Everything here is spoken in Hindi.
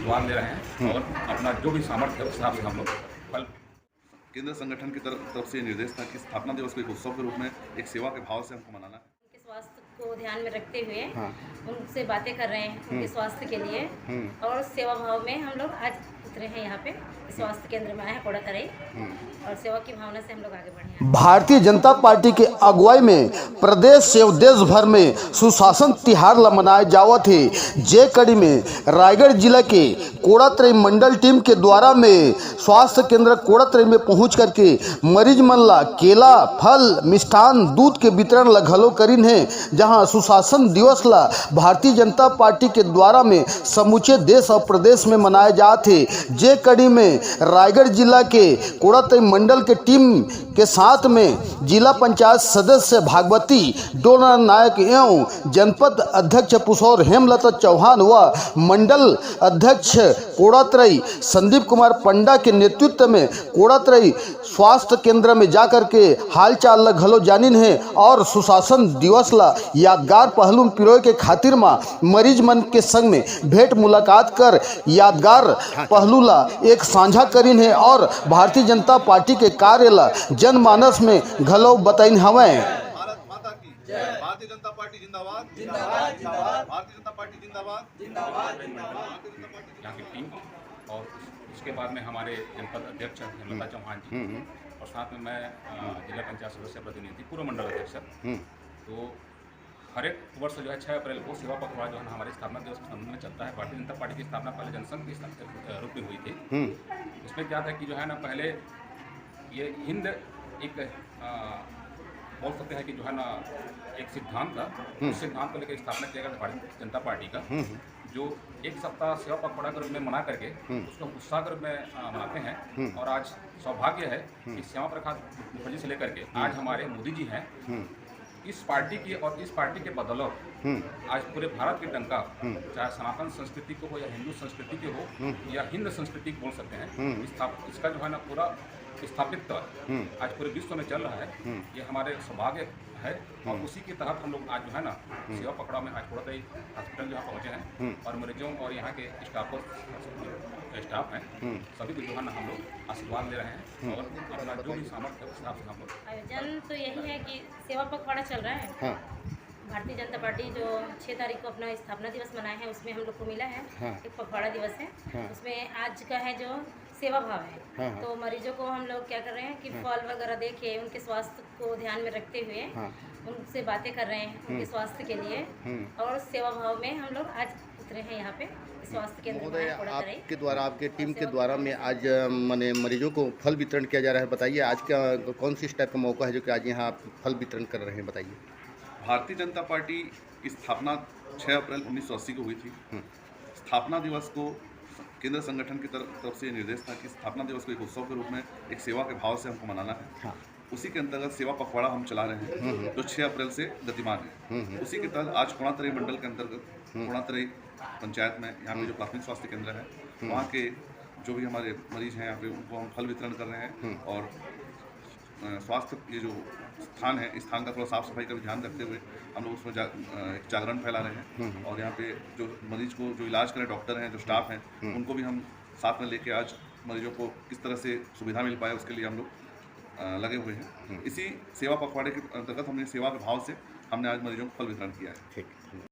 आशीर्वाद ले रहे हैं और अपना जो भी सामर्थ्य है उस हिसाब से हम लोग फल। केंद्र संगठन की तरफ से निर्देश था कि स्थापना दिवस को एक उत्सव के रूप में एक सेवा के भाव से हमको मनाना है। उनके स्वास्थ्य को ध्यान में रखते हुए उनसे बातें कर रहे हैं उनके स्वास्थ्य के लिए, और सेवा भाव में हम लोग आज उतरे हैं यहाँ पे स्वास्थ्य केंद्र में आए हैं कोड़ातरई, और सेवा की भावना से हम लोग आगे बढ़े हैं। भारतीय जनता पार्टी के अगुवाई में प्रदेश से देश भर में सुशासन तिहार ला मनाए जावत है। जे कड़ी में रायगढ़ जिला के कोड़ातरई मंडल टीम के द्वारा में स्वास्थ्य केंद्र कोड़ातरई में पहुंच करके मरीज मन ला केला, फल, मिष्ठान, दूध के वितरण ला घलो करीन है। जहां सुशासन दिवस ला भारतीय जनता पार्टी के द्वारा में समूचे देश और प्रदेश में मनाए जाते है। जे कड़ी में रायगढ़ जिला के कोड़ातरई मंडल के टीम के साथ में जिला पंचायत सदस्य भागवती डोना नायक एवं जनपद अध्यक्ष पुशौर हेमलता चौहान व मंडल अध्यक्ष कोड़ातरई संदीप कुमार पंडा के नेतृत्व में कोड़ातरई स्वास्थ्य केंद्र में जाकर के हालचाल ला घलो जानिन है और सुशासन दिवस ला यादगार पहलू पिरोए के खातिर मा मरीज मन के संग में भेंट मुलाकात कर यादगार पहलू ला एक साझा करीन है और भारतीय जनता पार्टी के कार्य ला जनमानस में घलो बताइन हवे। भारत माता की जय। भारतीय जनता पार्टी जिंदाबाद जिंदाबाद जिंदाबाद। भारतीय जनता पार्टी जिंदाबाद जिंदाबाद जिंदाबाद। यहाँ की टीम और उसके बाद में हमारे जनपद अध्यक्ष हेमलता चौहान जी और साथ में मैं जिला पंचायत सदस्य प्रतिनिधि पूर्व मंडल अध्यक्ष। तो हर एक वर्ष जो है 6 अप्रैल को सेवा पखवाड़ा जो है हमारे स्थापना दिवस के संबंध में चलता है। भारतीय जनता पार्टी की स्थापना पहले जनसंघ के रूप में हुई थी। इसमें क्या था कि जो है ना पहले ये हिंद एक बोल सकते हैं कि जो है ना एक सिद्धांत था, उस सिद्धांत को लेकर स्थापना किया गया भारतीय जनता पार्टी का, जो एक सप्ताह सेवा पखवाड़ा के रूप में मना करके उसको उत्साह के रूप में मनाते हैं। और आज सौभाग्य है कि श्यामा प्रसाद मुखर्जी से लेकर के आज हमारे मोदी जी हैं। इस पार्टी की और इस पार्टी के बदौलत आज पूरे भारत की डंका, चाहे सनातन संस्कृति को हो या हिंदू संस्कृति की हो या हिंद संस्कृति बोल सकते हैं, इसका जो है ना पूरा स्थापित आज पूरे विश्व में चल रहा है। ये हमारे सौभाग्य है और उसी के तहत हम लोग आज जो है ना सेवा पखवाड़ा में आज कोड़ातरई हॉस्पिटल जहाँ पहुँचे हैं और मरीजों और यहाँ के स्टाफ हैं सभी को जो है ना हम लोग आशीर्वाद ले रहे हैं और अपना जो भी सामर्थ्य है उस हिसाब से हम लोग। आयोजन तो यही है कि सेवा पखवाड़ा चल रहा है। भारतीय जनता पार्टी जो 6 तारीख को अपना स्थापना दिवस मनाए हैं उसमें हम लोग को मिला है एक पखवाड़ा दिवस है। उसमें आज का है जो सेवा भाव है। तो मरीजों को हम लोग क्या कर रहे हैं कि फल वगैरह देके उनके स्वास्थ्य को ध्यान में रखते हुए उनसे बातें कर रहे हैं उनके स्वास्थ्य के लिए, और सेवा भाव में हम लोग आज उतरे हैं यहाँ पे स्वास्थ्य केंद्र में। आपके द्वारा, आपके टीम के द्वारा में आज माने मरीजों को फल वितरण किया जा रहा है। बताइए आज क्या कौन सी टाइप का मौका है जो कि आज यहाँ फल वितरण कर रहे हैं, बताइए। भारतीय जनता पार्टी की स्थापना 6 अप्रैल 1980 को हुई थी। स्थापना दिवस को केंद्र संगठन की तरफ से निर्देश था कि स्थापना दिवस को एक उत्सव के रूप में एक सेवा के भाव से हमको मनाना है। उसी के अंतर्गत सेवा पखवाड़ा हम चला रहे हैं जो 6 अप्रैल से गतिमान है। उसी के तहत आज कोड़ातरई मंडल के अंतर्गत कोड़ातरई पंचायत में यहाँ पे जो प्राथमिक स्वास्थ्य केंद्र है वहाँ के जो भी हमारे मरीज हैं यहाँ पे उनको हम फल वितरण कर रहे हैं और स्वास्थ्य ये जो स्थान है इस स्थान का थोड़ा साफ सफाई का भी ध्यान रखते हुए हम लोग उसमें एक जागरण फैला रहे हैं। और यहाँ पे जो मरीज को जो इलाज करें डॉक्टर हैं, जो स्टाफ हैं, उनको भी हम साथ में लेके आज मरीजों को किस तरह से सुविधा मिल पाए उसके लिए हम लोग लगे हुए हैं। इसी सेवा पखवाड़े के अंतर्गत हमने सेवा के भाव से हमने आज मरीजों को फल वितरण किया है। ठीक।